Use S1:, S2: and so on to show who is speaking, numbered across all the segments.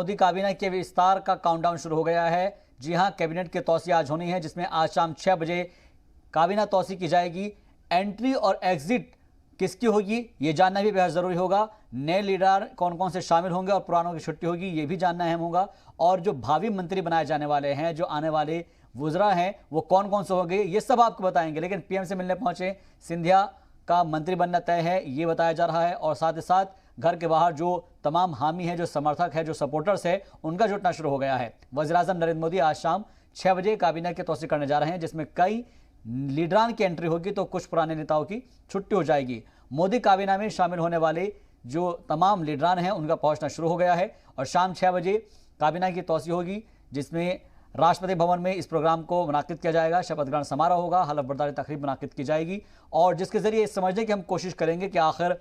S1: मोदी काबीना के विस्तार का काउंटडाउन शुरू हो गया है। जी हां, कैबिनेट की तौसी आज होनी है, जिसमें आज शाम 6 बजे काबीना तौसी की जाएगी। एंट्री और एग्जिट किसकी होगी ये जानना भी बेहद जरूरी होगा। नए लीडर कौन कौन से शामिल होंगे और पुरानों की छुट्टी होगी ये भी जानना अहम होगा। और जो भावी मंत्री बनाए जाने वाले हैं, जो आने वाले वुजरा हैं, वो कौन कौन से होंगे ये सब आपको बताएंगे। लेकिन पीएम से मिलने पहुंचे सिंधिया का मंत्री बनना तय है ये बताया जा रहा है। और साथ ही साथ घर के बाहर जो तमाम हामी हैं, जो समर्थक हैं, जो सपोर्टर्स हैं, उनका जुटना शुरू हो गया है। वज़ीर-ए-आज़म नरेंद्र मोदी आज शाम 6 बजे काबीना की तौसीक करने जा रहे हैं, जिसमें कई लीडरान की एंट्री होगी तो कुछ पुराने नेताओं की छुट्टी हो जाएगी। मोदी काबीना में शामिल होने वाले जो तमाम लीडरान हैं उनका पहुंचना शुरू हो गया है और शाम 6 बजे काबीना की तौसी होगी, जिसमें राष्ट्रपति भवन में इस प्रोग्राम को मुनाकिद किया जाएगा। शपथ ग्रहण समारोह होगा, हलफ बर्दारी तकरीब मुनाकिद की जाएगी और जिसके जरिए समझने की हम कोशिश करेंगे कि आखिर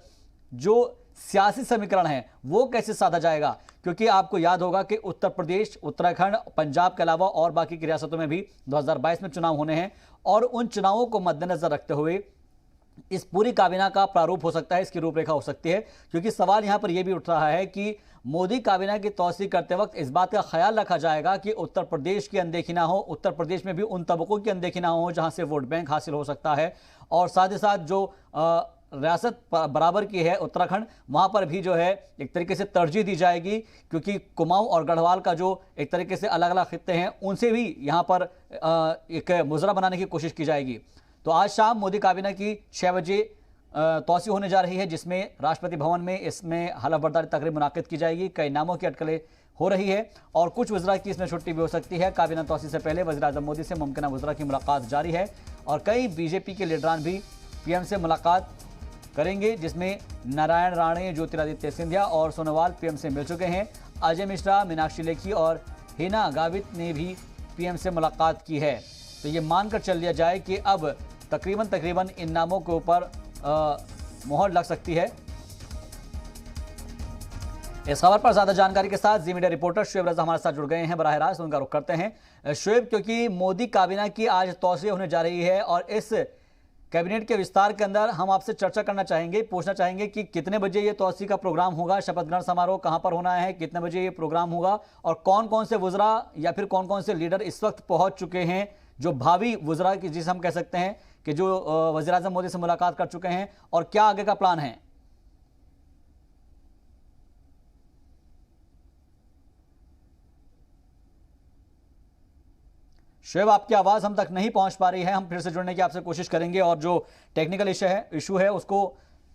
S1: जो सियासी समीकरण है वो कैसे साधा जाएगा। क्योंकि आपको याद होगा कि उत्तर प्रदेश, उत्तराखंड, पंजाब के अलावा और बाकी की रियासतों में भी 2022 में चुनाव होने हैं और उन चुनावों को मद्देनजर रखते हुए इस पूरी काबीना का प्रारूप हो सकता है, इसकी रूपरेखा हो सकती है। क्योंकि सवाल यहां पर यह भी उठ रहा है कि मोदी काबीना की तौसीक करते वक्त इस बात का ख्याल रखा जाएगा कि उत्तर प्रदेश की अनदेखी ना हो, उत्तर प्रदेश में भी उन तबकों की अनदेखी ना हो जहां से वोट बैंक हासिल हो सकता है। और साथ ही साथ जो रियासत बराबर की है उत्तराखंड, वहां पर भी जो है एक तरीके से तरजीह दी जाएगी, क्योंकि कुमाऊं और गढ़वाल का जो एक तरीके से अलग अलग खित्ते हैं उनसे भी यहां पर एक मुजरा बनाने की कोशिश की जाएगी। तो आज शाम मोदी काबीना की 6 बजे तौसी होने जा रही है, जिसमें राष्ट्रपति भवन में इसमें हलफ बर्दारी तकरीब मुनाकिद की जाएगी। कई नामों की अटकलें हो रही है और कुछ वज़रा की इसमें छुट्टी भी हो सकती है। काबीना तौसी से पहले वज़ीर-ए-आज़म मोदी से मुमकिन वज़रा की मुलाकात जारी है और कई बीजेपी के लीडरान भी पीएम से मुलाकात करेंगे, जिसमें नारायण राणे, ज्योतिरादित्य सिंधिया और सोनोवाल पीएम से मिल चुके हैं। अजय मिश्रा, मीनाक्षी लेखी और हिना गावित ने भी पीएम से मुलाकात की है। तो ये मानकर चल लिया जाए कि अब तकरीबन इन नामों के ऊपर मोहर लग सकती है। इस खबर पर ज्यादा जानकारी के साथ जी मीडिया रिपोर्टर शुएब रजा हमारे साथ जुड़ गए हैं, बराह रास्त उनका रुख करते हैं। शुएब, क्योंकि मोदी काबीना की आज तौसीह होने जा रही है और इस कैबिनेट के विस्तार के अंदर हम आपसे चर्चा करना चाहेंगे, पूछना चाहेंगे कि कितने बजे ये तौसीह का प्रोग्राम होगा, शपथ ग्रहण समारोह कहां पर होना है, कितने बजे ये प्रोग्राम होगा और कौन कौन से वुजरा या फिर कौन कौन से लीडर इस वक्त पहुंच चुके हैं, जो भावी वुजरा की जिसे हम कह सकते हैं कि जो वज़ीर-ए-आज़म मोदी से मुलाकात कर चुके हैं, और क्या आगे का प्लान है। शुएब, आपकी आवाज हम तक नहीं पहुंच पा रही है, हम फिर से जुड़ने की आपसे कोशिश करेंगे और जो टेक्निकल इशू है उसको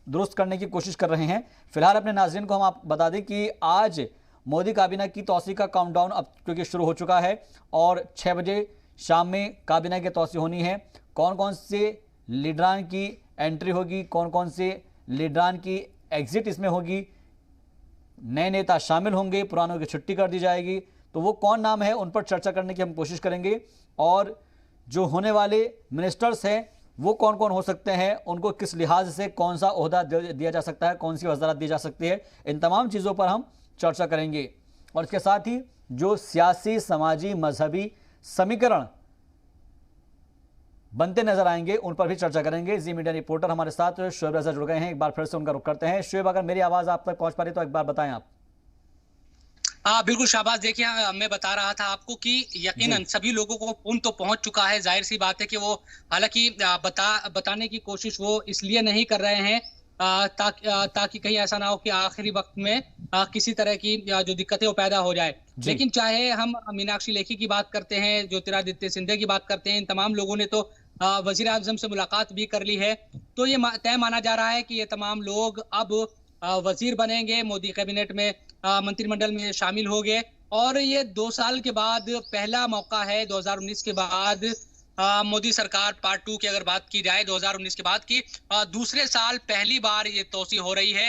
S1: दुरुस्त करने की कोशिश कर रहे हैं। फिलहाल अपने नाज़रीन को हम आप बता दें कि आज मोदी काबीना की तौसीह का काउंटडाउन अब क्योंकि शुरू हो चुका है और 6 बजे शाम में काबीना की तौसीह होनी है। कौन कौन से लीडरान की एंट्री होगी, कौन कौन से लीडरान की एग्जिट इसमें होगी, नए नेता शामिल होंगे, पुरानों की छुट्टी कर दी जाएगी, तो वो कौन नाम है उन पर चर्चा करने की हम कोशिश करेंगे। और जो होने वाले मिनिस्टर्स हैं वो कौन कौन हो सकते हैं, उनको किस लिहाज से कौन सा ओहदा दिया जा सकता है, कौन सी वज़ारत दी जा सकती है, इन तमाम चीज़ों पर हम चर्चा करेंगे। और इसके साथ ही जो सियासी, समाजी, मजहबी समीकरण बनते नजर आएंगे उन पर भी चर्चा करेंगे। जी मीडिया रिपोर्टर हमारे साथ शुएब रजा जुड़ गए हैं, एक बार फिर से उनका रुख करते हैं। शुएब, अगर मेरी आवाज आप तक पहुंच पा रही तो एक बार बताएं आप।
S2: बिल्कुल शाहबाज, देखिए मैं बता रहा था आपको कि यकीनन सभी लोगों को फोन तो पहुंच चुका है। जाहिर सी बात है कि वो हालांकि बताने की कोशिश वो इसलिए नहीं कर रहे हैं ताकि कहीं ऐसा ना हो कि आखिरी वक्त में किसी तरह की जो दिक्कतें वो पैदा हो जाए। लेकिन चाहे हम मीनाक्षी लेखी की बात करते हैं, ज्योतिरादित्य सिंधिया की बात करते हैं, इन तमाम लोगों ने तो वज़ीर-ए-आज़म से मुलाकात भी कर ली है। तो ये तय माना जा रहा है कि ये तमाम लोग अब वजीर बनेंगे, मोदी कैबिनेट में मंत्रिमंडल में शामिल हो गए और ये 2 साल के बाद पहला मौका है 2019 के बाद मोदी सरकार पार्ट 2 की अगर बात की जाए 2019 के बाद की दूसरे साल पहली बार ये तौसीह हो रही है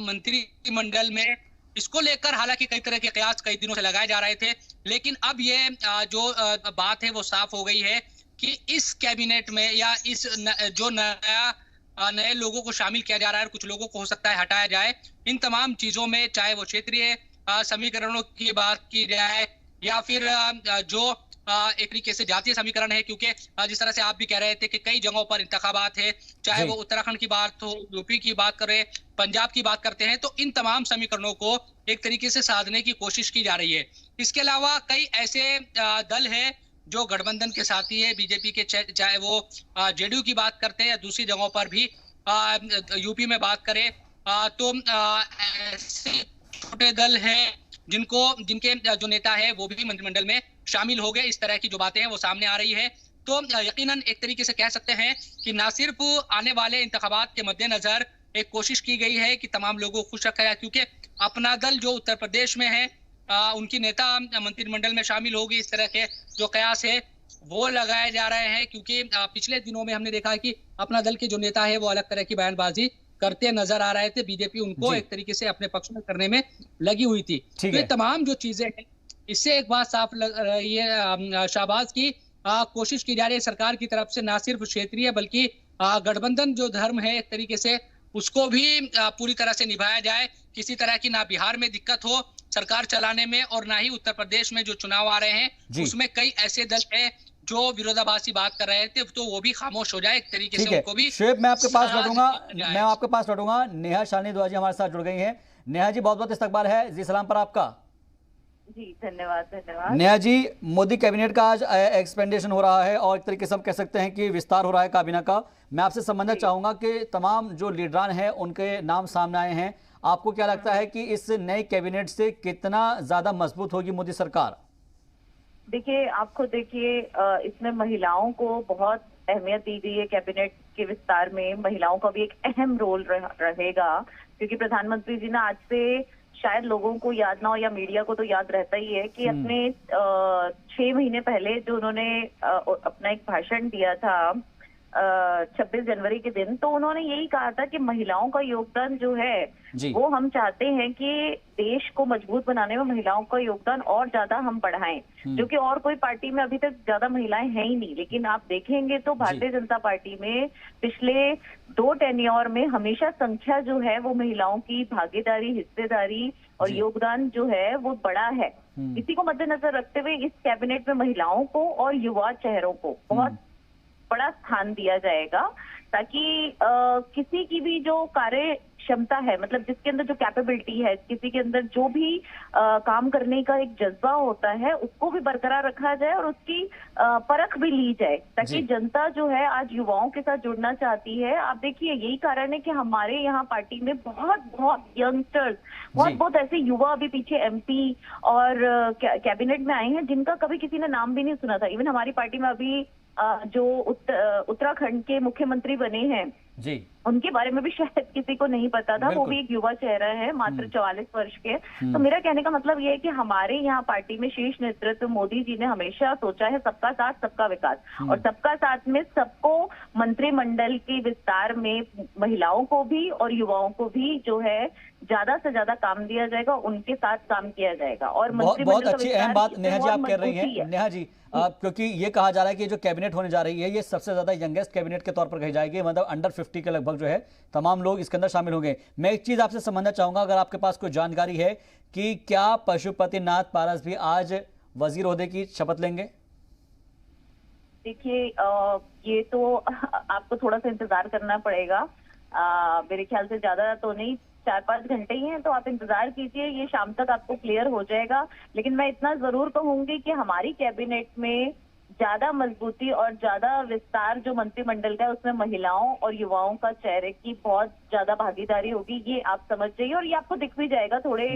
S2: मंत्रिमंडल में। इसको लेकर हालांकि कई तरह के कयास कई दिनों से लगाए जा रहे थे, लेकिन अब ये जो बात है वो साफ हो गई है कि इस कैबिनेट में या इस जो नए लोगों को शामिल किया जा रहा है और कुछ लोगों को हो सकता है हटाया जाए, इन तमाम चीजों में चाहे वो क्षेत्रीय समीकरणों की बात की जाए या फिर जो एक तरीके से जातीय समीकरण है, क्योंकि जिस तरह से आप भी कह रहे थे कि कई जगहों पर इंतखाबात है, चाहे
S1: जी।
S2: वो उत्तराखंड की बात हो, यूपी की बात करें, पंजाब की बात करते हैं, तो इन तमाम समीकरणों को एक तरीके से साधने की कोशिश की जा रही है। इसके अलावा कई ऐसे दल हैं जो गठबंधन के साथी है बीजेपी के, चाहे वो जेडीयू की बात करते हैं या दूसरी जगहों पर भी यूपी में बात करें, तो ऐसे छोटे दल हैं जिनके जो नेता है वो भी मंत्रिमंडल में शामिल हो गए। इस तरह की जो बातें हैं वो सामने आ रही है। तो यकीनन एक तरीके से कह सकते हैं कि ना सिर्फ आने वाले इंतखाबात के मद्देनजर एक कोशिश की गई है कि तमाम लोगों को खुश रखा जाए, क्योंकि अपना दल जो उत्तर प्रदेश में है, उनकी नेता मंत्रिमंडल में शामिल होगी, इस तरह के जो कयास है वो लगाए जा रहे हैं। क्योंकि पिछले दिनों में हमने देखा है कि अपना दल के जो नेता है वो अलग तरह की बयानबाजी करते नजर आ रहे थे, बीजेपी उनको एक तरीके से अपने पक्ष में करने में लगी हुई थी। तो ये तमाम जो चीजें हैं, इससे एक बात साफ लग रही है शाहबाज की कोशिश की जा रही है सरकार की तरफ से, ना सिर्फ क्षेत्रीय बल्कि गठबंधन जो धर्म है एक तरीके से उसको भी पूरी तरह से निभाया जाए। किसी तरह की ना बिहार में दिक्कत हो सरकार चलाने में, और ना ही उत्तर प्रदेश में जो चुनाव आ रहे हैं उसमें कई ऐसे दल हैं जो विरोधाभासी बात कर रहे थे, तो वो भी खामोश हो जाए एक तरीके से, उनको भी।
S1: शुएब, मैं आपके पास लौटूंगा। नेहा शालिनी दुआ जी हमारे साथ जुड़ गई हैं। नेहा जी, बहुत बहुत इस्तकबाल है जी सलाम पर आपका।
S3: जी धन्यवाद।
S1: नेहा जी, मोदी कैबिनेट का आज एक्सपेंडेशन हो रहा है और एक तरीके से हम कह सकते हैं कि विस्तार हो रहा है काबीना का। मैं आपसे समझना चाहूंगा कि तमाम जो लीडरान हैं उनके नाम सामने आए हैं। आपको क्या लगता है कि इस नए कैबिनेट से कितना ज्यादा मजबूत होगी मोदी सरकार?
S3: देखिए, आप खुद देखिए, इसमें महिलाओं को बहुत अहमियत दी गई है। कैबिनेट के विस्तार में महिलाओं का भी एक अहम रोल रहेगा, क्योंकि प्रधानमंत्री जी ने आज से शायद लोगों को याद ना हो या मीडिया को तो याद रहता ही है कि अपने 6 महीने पहले जो उन्होंने अपना एक भाषण दिया था 26 जनवरी के दिन, तो उन्होंने यही कहा था कि महिलाओं का योगदान जो है वो हम चाहते हैं कि देश को मजबूत बनाने में महिलाओं का योगदान और ज्यादा हम बढ़ाएं, जो कि और कोई पार्टी में अभी तक ज्यादा महिलाएं हैं ही नहीं। लेकिन आप देखेंगे तो भारतीय जनता पार्टी में पिछले 2 टेन्योर में हमेशा संख्या जो है वो महिलाओं की भागीदारी, हिस्सेदारी और योगदान जो है वो बड़ा है। इसी को मद्देनजर रखते हुए इस कैबिनेट में महिलाओं को और युवा चेहरों को बहुत बड़ा स्थान दिया जाएगा, ताकि किसी की भी जो कार्य क्षमता है, मतलब जिसके अंदर जो कैपेबिलिटी है, किसी के अंदर जो भी काम करने का एक जज्बा होता है, उसको भी बरकरार रखा जाए और उसकी परख भी ली जाए, ताकि जनता जो है आज युवाओं के साथ जुड़ना चाहती है। आप देखिए, यही कारण है कि हमारे यहाँ पार्टी में बहुत यंगस्टर्स, बहुत ऐसे युवा अभी पीछे एमपी और कैबिनेट में आए हैं जिनका कभी किसी ने नाम भी नहीं सुना था। इवन हमारी पार्टी में अभी जो उत्तराखंड के मुख्यमंत्री बने हैं
S1: जी,
S3: उनके बारे में भी शायद किसी को नहीं पता था। वो भी एक युवा चेहरा है, मात्र 44 वर्ष के। तो मेरा कहने का मतलब ये है कि हमारे यहाँ पार्टी में शीर्ष नेतृत्व मोदी जी ने हमेशा सोचा है सबका साथ सबका विकास, और सबका साथ में सबको मंत्रिमंडल के विस्तार में महिलाओं को भी और युवाओं को भी जो है ज्यादा से ज्यादा काम दिया जाएगा, उनके साथ काम किया जाएगा। और
S1: बहुत अच्छी अहम बात नेहा जी आप कह रही हैं। नेहा जी, क्योंकि ये कहा जा रहा है कि जो कैबिनेट होने जा रही है ये सबसे ज्यादा यंगेस्ट कैबिनेट के तौर पर कही जाएगी, मतलब अंडर 50 के लगभग जो है तमाम लोग इसके अंदर शामिल होंगे। मैं एक चीज आपसे समझना चाहूंगा, अगर आपके पास कोई जानकारी है कि क्या पशुपति नाथ पारस भी आज वजीर ओहदे की शपथ लेंगे?
S3: देखिए, ये तो आपको थोड़ा सा इंतजार करना पड़ेगा। मेरे ख्याल से ज्यादा तो नहीं, 4-5 घंटे ही हैं, तो आप इंतजार कीजिए, ये शाम तक आपको क्लियर हो जाएगा। लेकिन मैं इतना जरूर कहूंगी कि हमारी कैबिनेट में ज्यादा मजबूती और ज्यादा विस्तार जो मंत्रिमंडल का है उसमें महिलाओं और युवाओं का चेहरे की बहुत ज्यादा भागीदारी होगी, ये आप समझ जाइए। और ये आपको दिख भी जाएगा, थोड़े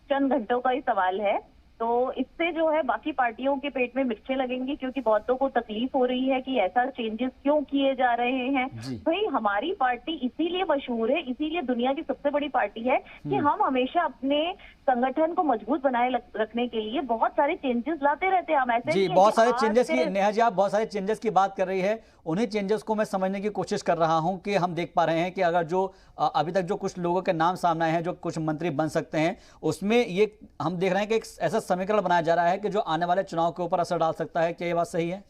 S3: चंद घंटों का ही सवाल है। तो इससे जो है बाकी पार्टियों के पेट में मिर्चें लगेंगी, क्योंकि बहुतों को तकलीफ हो रही है कि ऐसा चेंजेस क्यों किए जा रहे हैं। भाई, हमारी पार्टी इसीलिए मशहूर है, इसीलिए दुनिया की सबसे बड़ी पार्टी है कि हम हमेशा अपने संगठन को मजबूत बनाए रखने के लिए बहुत सारे चेंजेस लाते रहते हैं। हम ऐसे
S1: जी, बहुत सारे चेंजेस की, नेहा जी आप बहुत सारे चेंजेस की बात कर रही है, उन्हीं चेंजेस को मैं समझने की कोशिश कर रहा हूं कि हम देख पा रहे हैं कि अगर जो अभी तक जो कुछ लोगों के नाम सामने आए हैं जो कुछ मंत्री बन सकते हैं, उसमें ये हम देख रहे हैं कि एक ऐसा समीकरण बनाया जा रहा है कि जो आने वाले चुनाव के ऊपर असर डाल सकता है। क्या ये बात सही है?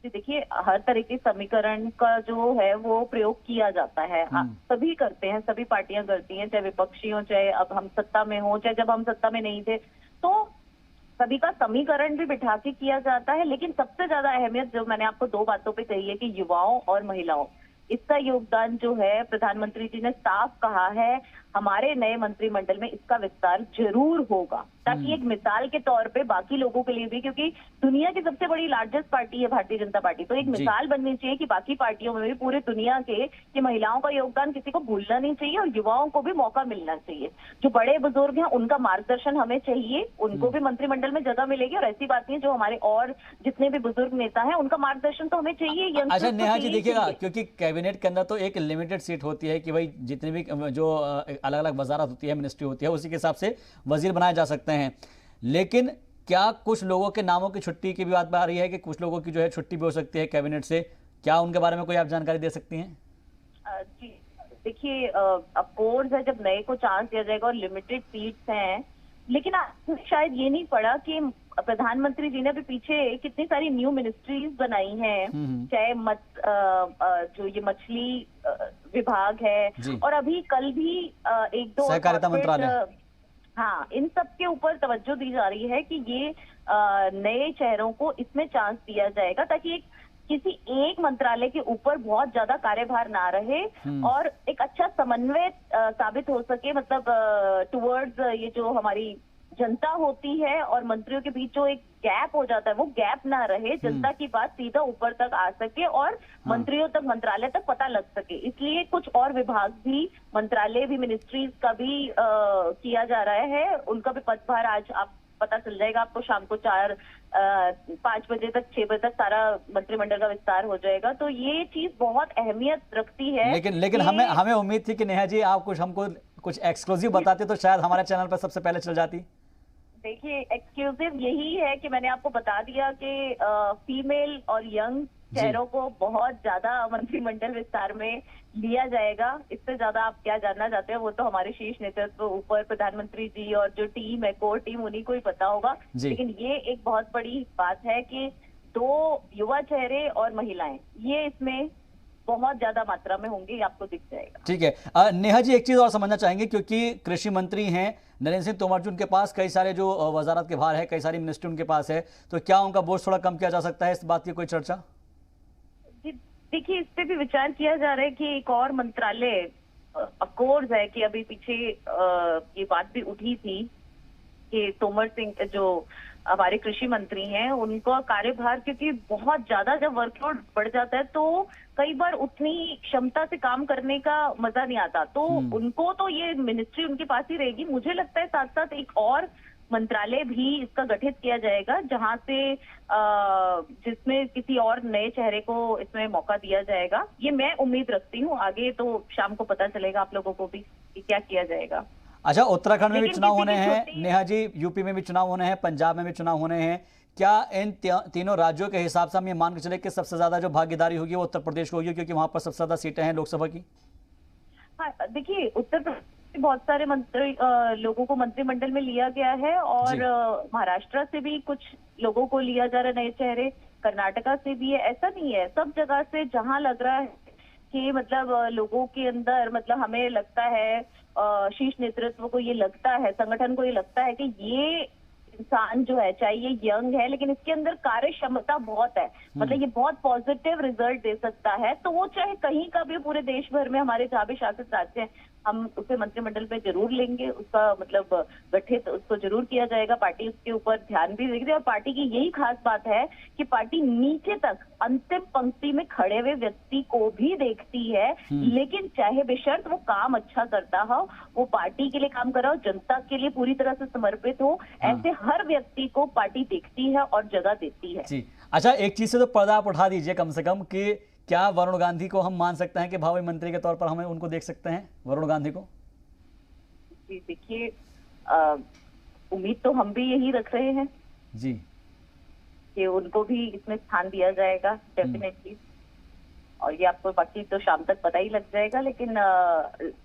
S3: देखिए, हर तरह के समीकरण का जो है वो प्रयोग किया जाता है, सभी करते हैं, सभी पार्टियां करती हैं, चाहे विपक्षी हो, चाहे अब हम सत्ता में हो, चाहे जब हम सत्ता में नहीं थे। तो सभी का समीकरण भी बिठा के किया जाता है, लेकिन सबसे ज्यादा अहमियत जो मैंने आपको दो बातों पे कही है कि युवाओं और महिलाओं, इसका योगदान जो है प्रधानमंत्री जी ने साफ कहा है, हमारे नए मंत्रिमंडल में इसका विस्तार जरूर होगा, ताकि एक मिसाल के तौर पे बाकी लोगों के लिए भी, क्योंकि दुनिया की सबसे बड़ी लार्जेस्ट पार्टी है भारतीय जनता पार्टी, तो एक मिसाल बननी चाहिए कि बाकी पार्टियों में भी पूरे दुनिया के कि महिलाओं का योगदान किसी को भूलना नहीं चाहिए और युवाओं को भी मौका मिलना चाहिए। जो बड़े बुजुर्ग हैं उनका मार्गदर्शन हमें चाहिए, उनको भी मंत्रिमंडल में जगह मिलेगी, और ऐसी बात नहीं जो हमारे और जितने भी बुजुर्ग नेता हैं उनका मार्गदर्शन तो हमें चाहिए।
S1: अच्छा नेहा जी देखिएगा, क्योंकि कैबिनेट के अंदर तो एक लिमिटेड सीट होती है कि भाई जितने भी जो अलग अलग वजारत होती है, मिनिस्ट्री होती है, उसी के हिसाब से वजीर बनाए जा सकते हैं, लेकिन क्या कुछ लोगों के नामों की छुट्टी की भी बात आ रही है कि कुछ लोगों की जो है छुट्टी भी हो सकती है कैबिनेट से, क्या उनके बारे में कोई आप जानकारी दे सकती हैं?
S3: जी देखिए, ऑफ कोर्स है, जब नए को चांस दिया जाएगा और लिमिटेड सीट्स हैं, लेकिन आपने शायद ये नहीं पढ़ा कि प्रधानमंत्री जी ने अभी पीछे कितनी सारी न्यू मिनिस्ट्रीज बनाई हैं, चाहे जो ये मछली विभाग है, और अभी कल भी एक दो
S1: सहकारिता मंत्रालय,
S3: हाँ, इन सब के ऊपर तवज्जो दी जा रही है कि ये नए चेहरों को इसमें चांस दिया जाएगा, ताकि एक किसी एक मंत्रालय के ऊपर बहुत ज्यादा कार्यभार ना रहे और एक अच्छा समन्वय साबित हो सके, मतलब टुवर्ड्स ये जो हमारी जनता होती है और मंत्रियों के बीच जो एक गैप हो जाता है, वो गैप ना रहे, जनता की बात सीधा ऊपर तक आ सके और मंत्रियों तक, मंत्रालय तक पता लग सके। इसलिए कुछ और विभाग भी, मंत्रालय भी, मिनिस्ट्रीज का भी किया जा रहा है, उनका भी पदभार आज आप पता चल जाएगा आपको, शाम को 5 बजे तक, 6 बजे तक सारा मंत्रिमंडल का विस्तार हो जाएगा। तो ये चीज बहुत अहमियत रखती है।
S1: लेकिन हमें उम्मीद थी कि नेहा जी आप हमको कुछ एक्सक्लूसिव बताते तो शायद हमारे चैनल पर सबसे पहले चल जाती।
S3: देखिए, एक्सक्लूसिव यही है कि मैंने आपको बता दिया कि फीमेल और यंग चेहरों को बहुत ज्यादा मंत्रिमंडल विस्तार में लिया जाएगा। इससे ज्यादा आप क्या जानना चाहते हैं, वो तो हमारे शीर्ष नेतृत्व ऊपर प्रधानमंत्री जी और जो टीम है, कोर टीम, उन्हीं को ही पता होगा। लेकिन ये एक बहुत बड़ी बात है कि 2 युवा चेहरे और महिलाएं, ये इसमें बहुत ज्यादा मात्रा में होंगे, ये आपको दिख जाएगा।
S1: ठीक है नेहा जी, एक चीज और समझना चाहेंगे, क्योंकि कृषि मंत्री हैं नरेंद्र सिंह तोमर जी, उनके पास कई सारे जो वजारत के भार है, कई सारी मिनिस्ट्री उनके पास है, तो क्या उनका बोझ थोड़ा कम किया जा सकता है? इस बात की कोई चर्चा?
S3: देखिए, इस पे भी विचार किया जा रहा है कि एक और मंत्रालय, ऑफकोर्स है कि अभी पीछे ये बात भी उठी थी कि तोमर सिंह जो हमारे कृषि मंत्री हैं, उनका कार्यभार, क्योंकि बहुत ज्यादा जब वर्कलोड बढ़ जाता है तो कई बार उतनी क्षमता से काम करने का मजा नहीं आता, तो उनको तो ये मिनिस्ट्री उनके पास ही रहेगी। मुझे लगता है साथ साथ एक और मंत्रालय भी इसका गठित किया जाएगा, जहां से जिसमें किसी और नए चेहरे को इसमें मौका दिया जाएगा। ये मैं उम्मीद रखती हूँ, आगे तो शाम को पता चलेगा आप लोगों को भी कि क्या किया जाएगा।
S1: अच्छा, उत्तराखंड में भी चुनाव होने हैं नेहा जी, यूपी में भी चुनाव होने हैं, पंजाब में भी चुनाव होने हैं, क्या इन तीनों राज्यों के हिसाब से हम ये मान के चले कि सबसे ज्यादा जो भागीदारी होगी वो उत्तर प्रदेश को होगी, क्योंकि वहां पर सबसे ज्यादा सीटें हैं लोकसभा की?
S3: हाँ, देखिए, उत्तर प्रदेश बहुत सारे लोगों को मंत्रिमंडल में लिया गया है, और महाराष्ट्र से भी कुछ लोगों को लिया जा रहा है, नए चेहरे, कर्नाटका से भी है। ऐसा नहीं है, सब जगह से जहां लग रहा है कि मतलब लोगों के अंदर, मतलब हमें लगता है, शीर्ष नेतृत्व को ये लगता है, संगठन को ये लगता है कि ये इंसान जो है, चाहे ये यंग है लेकिन इसके अंदर कार्य क्षमता बहुत है, मतलब ये बहुत पॉजिटिव रिजल्ट दे सकता है, तो वो चाहे कहीं का भी, पूरे देश भर में हमारे जहाँ भी शासित राज्य हैं, हम उसे मंत्रिमंडल पे जरूर लेंगे, उसका मतलब गठित उसको जरूर किया जाएगा। पार्टी उसके ऊपर ध्यान भी देगी, और पार्टी की यही खास बात है कि पार्टी नीचे तक अंतिम पंक्ति में खड़े हुए व्यक्ति को भी देखती है, लेकिन चाहे बेशर्त वो काम अच्छा करता हो, वो पार्टी के लिए काम कर रहा हो, जनता के लिए पूरी तरह से समर्पित हो, ऐसे हर व्यक्ति को पार्टी देखती है और जगह देती है।
S1: जी अच्छा, एक चीज से तो पर्दा आप उठा दीजिए कम से कम, कि क्या वरुण गांधी को हम मान सकते हैं कि भावी मंत्री के तौर पर हमें उनको देख सकते हैं, वरुण गांधी को?
S3: जी देखिए, उम्मीद तो हम भी यही रख रहे हैं
S1: जी
S3: कि उनको भी इसमें स्थान दिया जाएगा डेफिनेटली, और ये आपको बाकी तो शाम तक पता ही लग जाएगा, लेकिन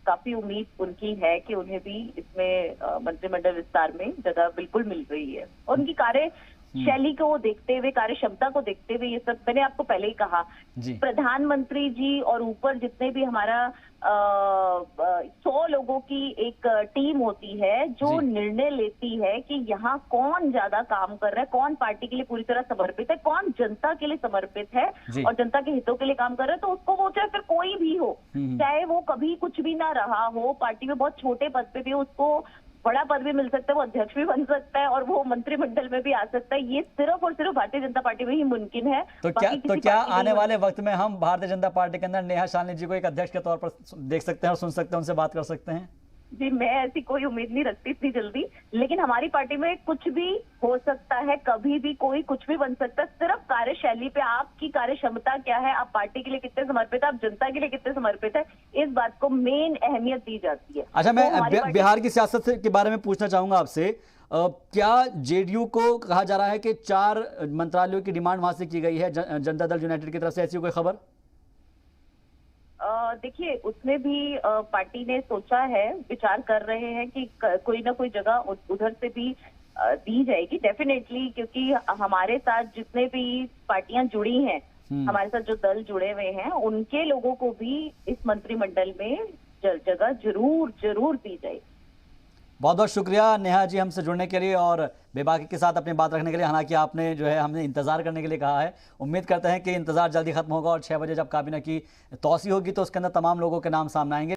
S3: काफी उम्मीद उनकी है कि उन्हें भी इसमें मंत्रिमंडल विस्तार में जगह बिल्कुल मिल रही है, और उनकी कार्य शैली को देखते हुए, कार्य क्षमता को देखते हुए, ये सब मैंने आपको पहले ही कहा, प्रधानमंत्री जी और ऊपर जितने भी हमारा 100 लोगों की एक टीम होती है जो
S1: जी।
S3: निर्णय लेती है कि यहाँ कौन ज्यादा काम कर रहा है, कौन पार्टी के लिए पूरी तरह समर्पित है, कौन जनता के लिए समर्पित है
S1: जी।
S3: और जनता के हितों के लिए काम कर रहा है। तो उसको वो चाहे फिर कोई भी हो, चाहे वो कभी कुछ भी ना रहा हो, पार्टी में बहुत छोटे पद पे भी हो, उसको बड़ा पद भी मिल सकता है, वो अध्यक्ष भी बन सकता है और वो मंत्रिमंडल में भी आ सकता है। ये सिर्फ और सिर्फ भारतीय जनता पार्टी में ही मुमकिन है।
S1: तो
S3: बाकी
S1: क्या
S3: किसी पार्टी में
S1: आने
S3: नहीं
S1: वाले वक्त में हम भारतीय जनता पार्टी के अंदर नेहा शालिनी जी को एक अध्यक्ष के तौर पर देख सकते हैं और सुन सकते हैं, उनसे बात कर सकते हैं?
S3: जी, मैं ऐसी कोई उम्मीद नहीं रखती इतनी जल्दी, लेकिन हमारी पार्टी में कुछ भी हो सकता है, कभी भी कोई कुछ भी बन सकता है। सिर्फ कार्यशैली पे, आपकी कार्य क्षमता क्या है, आप पार्टी के लिए कितने समर्पित है, आप जनता के लिए कितने समर्पित है, इस बात को मेन अहमियत दी जाती है।
S1: अच्छा, मैं
S3: तो हमारी पार्टी-
S1: बिहार की सियासत के बारे में पूछना चाहूंगा आपसे। क्या जेडीयू को कहा जा रहा है कि 4 मंत्रालयों की डिमांड वहां से की गई है जनता दल यूनाइटेड की तरफ से, ऐसी कोई खबर?
S3: देखिए, उसमें भी पार्टी ने सोचा है, विचार कर रहे हैं कि कोई ना कोई जगह उधर से भी दी जाएगी डेफिनेटली, क्योंकि हमारे साथ जितने भी पार्टियां जुड़ी हैं, हमारे साथ जो दल जुड़े हुए हैं, उनके लोगों को भी इस मंत्रिमंडल में जगह जरूर जरूर दी जाएगी।
S1: बहुत बहुत शुक्रिया नेहा जी हमसे जुड़ने के लिए और बेबाकी के साथ अपनी बात रखने के लिए। हालांकि आपने जो है हमने इंतजार करने के लिए कहा है, उम्मीद करते हैं कि इंतजार जल्दी खत्म होगा और 6 बजे जब काबीना की तौसी होगी तो उसके अंदर तमाम लोगों के नाम सामने आएंगे।